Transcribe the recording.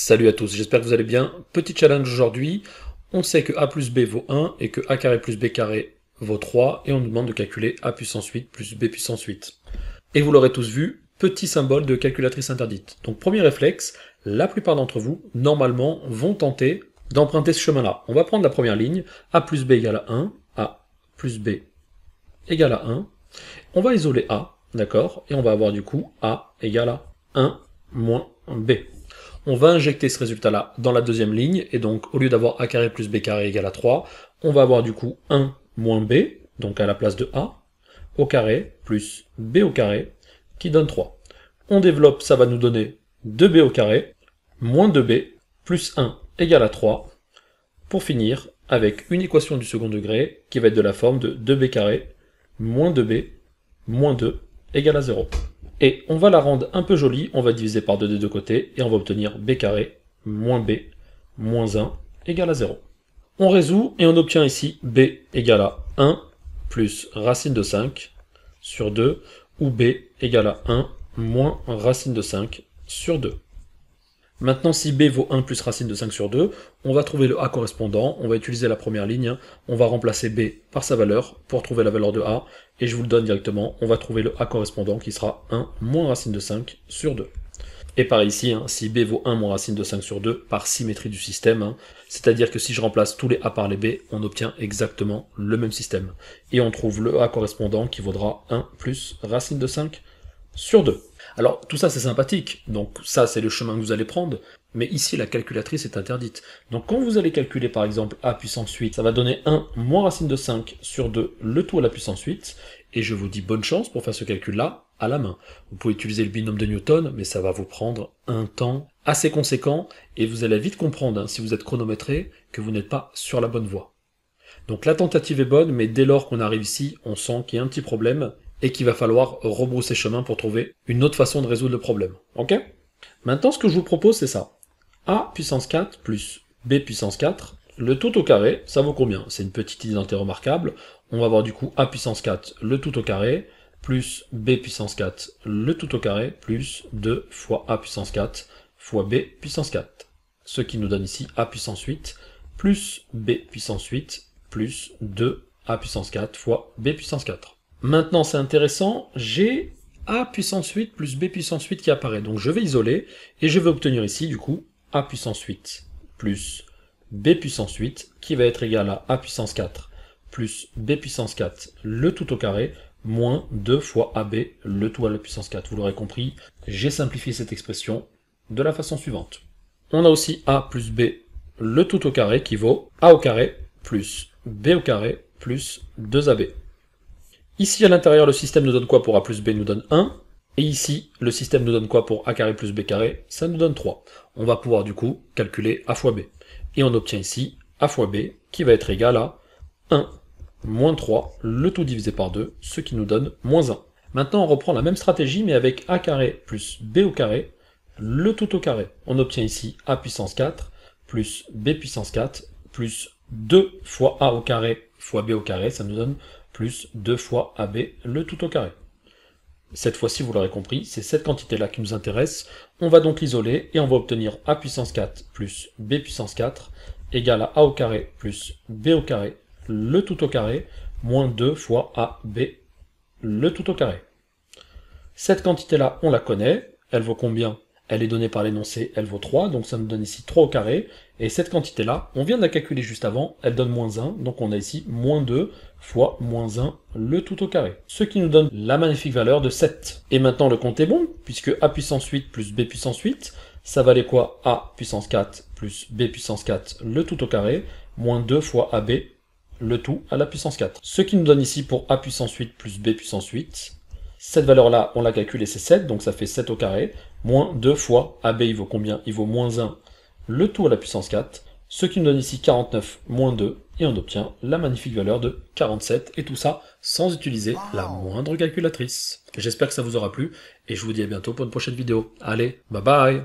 Salut à tous, j'espère que vous allez bien. Petit challenge aujourd'hui, on sait que a plus b vaut 1 et que a carré plus b carré vaut 3 et on nous demande de calculer a puissance 8 plus b puissance 8. Et vous l'aurez tous vu, petit symbole de calculatrice interdite. Donc premier réflexe, la plupart d'entre vous, normalement, vont tenter d'emprunter ce chemin-là. On va prendre la première ligne, a plus b égale à 1, a plus b égale à 1. On va isoler a, d'accord, et on va avoir du coup a égale à 1 moins b. On va injecter ce résultat-là dans la deuxième ligne, et donc au lieu d'avoir a carré plus b carré égale à 3, on va avoir du coup 1 moins b, donc à la place de a, au carré, plus b au carré, qui donne 3. On développe, ça va nous donner 2b au carré, moins 2b, plus 1 égale à 3, pour finir avec une équation du second degré, qui va être de la forme de 2b carré, moins 2b, moins 2, égale à 0. Et on va la rendre un peu jolie, on va diviser par 2 des deux côtés, et on va obtenir b carré, moins b, moins 1, égale à 0. On résout, et on obtient ici b égale à 1, plus racine de 5, sur 2, ou b égale à 1, moins racine de 5, sur 2. Maintenant, si b vaut 1 plus racine de 5 sur 2, on va trouver le a correspondant, on va utiliser la première ligne, on va remplacer b par sa valeur pour trouver la valeur de a, et je vous le donne directement, on va trouver le a correspondant qui sera 1 moins racine de 5 sur 2. Et pareil ici, si b vaut 1 moins racine de 5 sur 2, par symétrie du système, c'est-à-dire que si je remplace tous les a par les b, on obtient exactement le même système. Et on trouve le a correspondant qui vaudra 1 plus racine de 5 sur 2. Alors, tout ça c'est sympathique, donc ça c'est le chemin que vous allez prendre, mais ici la calculatrice est interdite. Donc quand vous allez calculer par exemple a puissance 8, ça va donner 1 moins racine de 5 sur 2, le tout à la puissance 8, et je vous dis bonne chance pour faire ce calcul-là à la main. Vous pouvez utiliser le binôme de Newton, mais ça va vous prendre un temps assez conséquent, et vous allez vite comprendre, si vous êtes chronométré, que vous n'êtes pas sur la bonne voie. Donc la tentative est bonne, mais dès lors qu'on arrive ici, on sent qu'il y a un petit problème, et qu'il va falloir rebrousser chemin pour trouver une autre façon de résoudre le problème. Ok? Maintenant, ce que je vous propose, c'est ça. A puissance 4 plus B puissance 4, le tout au carré, ça vaut combien? C'est une petite identité remarquable. On va avoir du coup A puissance 4, le tout au carré, plus B puissance 4, le tout au carré, plus 2 fois A puissance 4 fois B puissance 4. Ce qui nous donne ici A puissance 8, plus B puissance 8, plus 2 A puissance 4 fois B puissance 4. Maintenant, c'est intéressant, j'ai a puissance 8 plus b puissance 8 qui apparaît. Donc je vais isoler, et je vais obtenir ici, du coup, a puissance 8 plus b puissance 8, qui va être égal à a puissance 4 plus b puissance 4, le tout au carré, moins 2 fois ab, le tout à la puissance 4. Vous l'aurez compris, j'ai simplifié cette expression de la façon suivante. On a aussi a plus b, le tout au carré, qui vaut a au carré plus b au carré plus 2ab. Ici, à l'intérieur, le système nous donne quoi pour a plus b? Nous donne 1. Et ici, le système nous donne quoi pour a carré plus b carré? Ça nous donne 3. On va pouvoir du coup calculer a fois b. Et on obtient ici a fois b qui va être égal à 1 moins 3, le tout divisé par 2, ce qui nous donne moins 1. Maintenant, on reprend la même stratégie, mais avec a carré plus b au carré, le tout au carré. On obtient ici a puissance 4 plus b puissance 4 plus 2 fois a au carré fois b au carré, ça nous donne plus 2 fois AB, le tout au carré. Cette fois-ci, vous l'aurez compris, c'est cette quantité-là qui nous intéresse. On va donc l'isoler, et on va obtenir A puissance 4 plus B puissance 4 égale à A au carré plus B au carré, le tout au carré, moins 2 fois AB, le tout au carré. Cette quantité-là, on la connaît, elle vaut combien? Elle est donnée par l'énoncé, elle vaut 3, donc ça nous donne ici 3 au carré, et cette quantité-là, on vient de la calculer juste avant, elle donne moins 1, donc on a ici moins 2 fois moins 1, le tout au carré. Ce qui nous donne la magnifique valeur de 7. Et maintenant le compte est bon, puisque a puissance 8 plus b puissance 8, ça valait quoi? A puissance 4 plus b puissance 4, le tout au carré, moins 2 fois ab, le tout à la puissance 4. Ce qui nous donne ici pour a puissance 8 plus b puissance 8, cette valeur-là, on l'a calculée, c'est 7, donc ça fait 7 au carré, moins 2 fois AB, il vaut combien? Il vaut moins 1, le tout à la puissance 4, ce qui nous donne ici 49 moins 2, et on obtient la magnifique valeur de 47, et tout ça sans utiliser la moindre calculatrice. J'espère que ça vous aura plu, et je vous dis à bientôt pour une prochaine vidéo. Allez, bye bye!